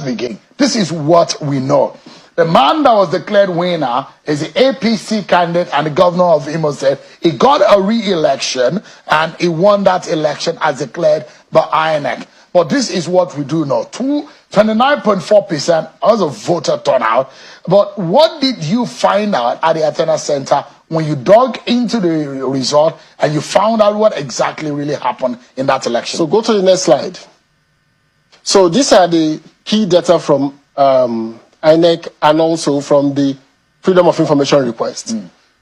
Begin. This is what we know. The man that was declared winner is the APC candidate and the governor of Imo State. He got a re-election and he won that election as declared by Inec. But this is what we do know. 29.4% as a voter turnout. But what did you find out at the Athena Center when you dug into the result and you found out what exactly really happened in that election? So go to the next slide. So these are the key data from INEC and also from the Freedom of Information request.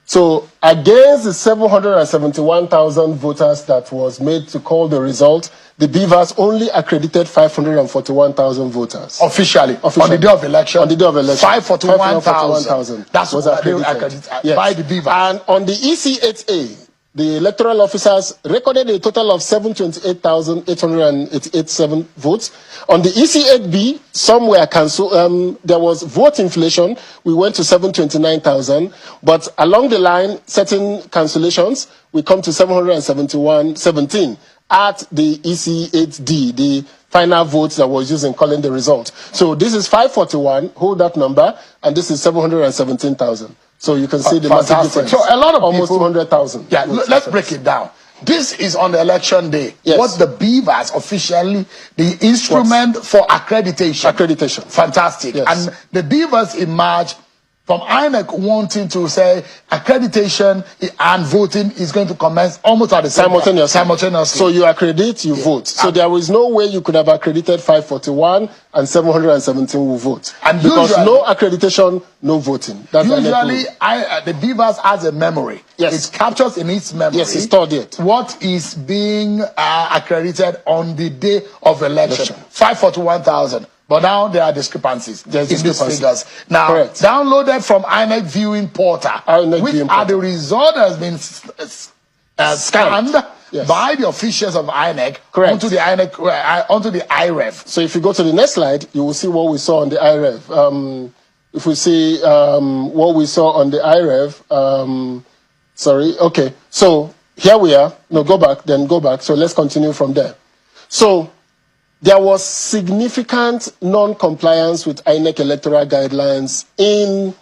So against the 771,000 voters that was made to call the result, the Beavers only accredited 541,000 voters. Officially. On the day of election? On the day of election. 541,000. That's what accredited by the Beavers. And on the EC8A, the electoral officers recorded a total of 728,887 votes. On the EC8B, some were cancelled. There was vote inflation. We went to 729,000. But along the line, certain cancellations, we come to 717 at the EC8D, the final votes that was used in calling the result. So this is 541, hold that number, and this is 717,000. So you can see the massive difference. So a lot of almost people, 200,000. Yeah, let's break it down. This is on the election day. Yes. What the Beavers officially, the instrument for accreditation. Accreditation. Fantastic. Yes. And the Beavers emerge from INEC wanting to say accreditation and voting is going to commence almost at the same time. Simultaneously. So you accredit, you vote. So there is no way you could have accredited 541 and 717 will vote. And because usually, no accreditation, no voting. That's usually, the Beavers has a memory. Yes. It captures in its memory. Yes, it's stored it. What is being accredited on the day of election. 541,000. But now there are discrepancies in these figures. Now, downloaded from INEC Viewing Portal, which are the result has been scanned by the officials of INEC onto the INEC onto the IREF. So if you go to the next slide, you will see what we saw on the IREF. If we see what we saw on the IREF, sorry, okay. So here we are. No, go back, then go back. So let's continue from there. So there was significant non-compliance with INEC electoral guidelines in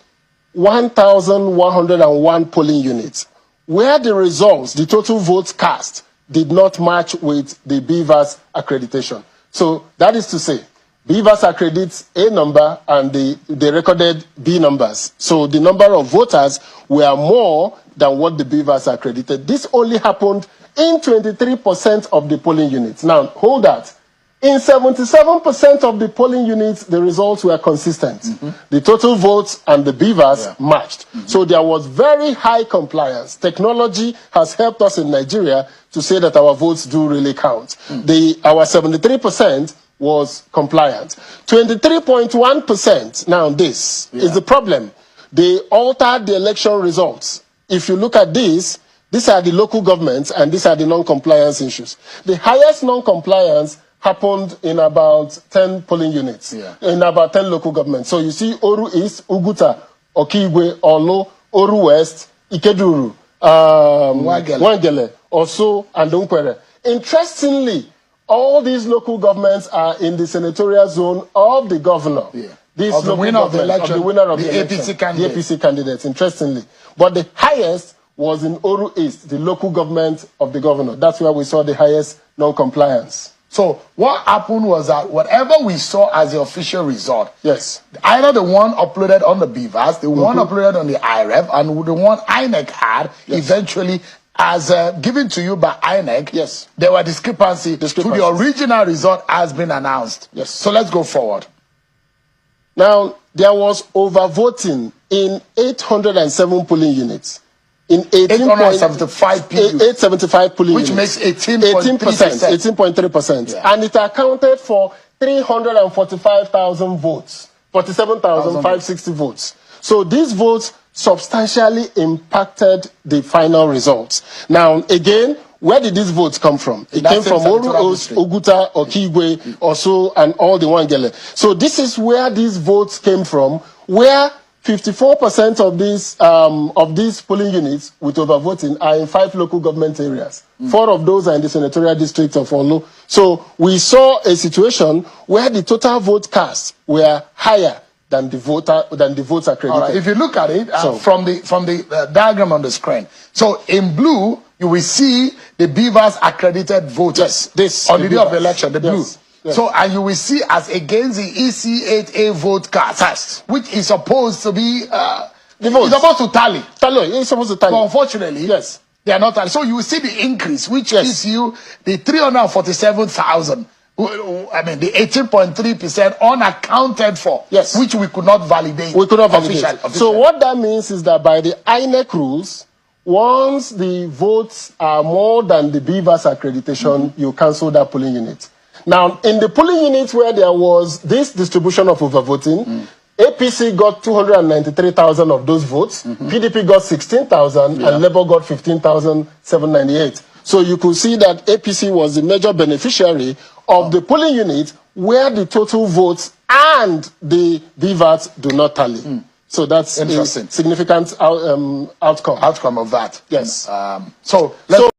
1,101 polling units, where the results, the total votes cast, did not match with the Beavers accreditation. So that is to say, Beavers accredits A number and they recorded B numbers. So the number of voters were more than what the Beavers accredited. This only happened in 23% of the polling units. Now, hold that. In 77% of the polling units, the results were consistent. The total votes and the Beavers matched. So there was very high compliance. Technology has helped us in Nigeria to say that our votes do really count. Our 73% was compliant. 23.1%, now this is the problem. They altered the election results. If you look at this, these are the local governments and these are the non-compliance issues. The highest non-compliance happened in about 10 polling units, in about 10 local governments. So you see Oru East, Uguta, Okigwe, Olo, Oru West, Ikeduru, Wangele, Oso, and Dunkwere. Interestingly, all these local governments are in the senatorial zone of the governor. This of the winner of the election, the winner of the APC candidate. The APC candidates, interestingly. But the highest was in Oru East, the local government of the governor. That's where we saw the highest non-compliance. So what happened was that whatever we saw as the official result, either the one uploaded on the Beavers, the one uploaded on the IREF, and the one INEC had, eventually, as given to you by INEC, there were discrepancies to the original result has been announced. So let's go forward. Now, there was overvoting in 807 polling units. In 875 polling which units. Makes 18.3%. And it accounted for 345,000 votes, 47,560 votes. So these votes substantially impacted the final results. Now, again, where did these votes come from? It came from Oru, Oguta, Okigwe, Oso, and all the Wangele. So this is where these votes came from, where 54% of these polling units with overvoting are in 5 local government areas. 4 of those are in the senatorial district of Olu. So we saw a situation where the total vote cast were higher than the votes accredited. All right. If you look at it from the diagram on the screen, so in blue you will see the Beavers accredited voters. This on the day of election, the blue. Yes. So, and you will see as against the EC8A vote cast, which is supposed to be the vote. It's supposed to tally. It's supposed to tally. But unfortunately, yes, they are not tally. So you will see the increase, which gives you the 347,000. I mean, the 18.3% unaccounted for, which we could not validate. We could not validate. Officially. So what that means is that by the Inec rules, once the votes are more than the Beavers accreditation, you cancel that polling unit. Now, in the polling units where there was this distribution of overvoting, APC got 293,000 of those votes, PDP got 16,000, and Labour got 15,798. So you could see that APC was the major beneficiary of the polling unit where the total votes and the Beavers do not tally. So that's interesting. A significant outcome. Outcome of that. Yes. So let's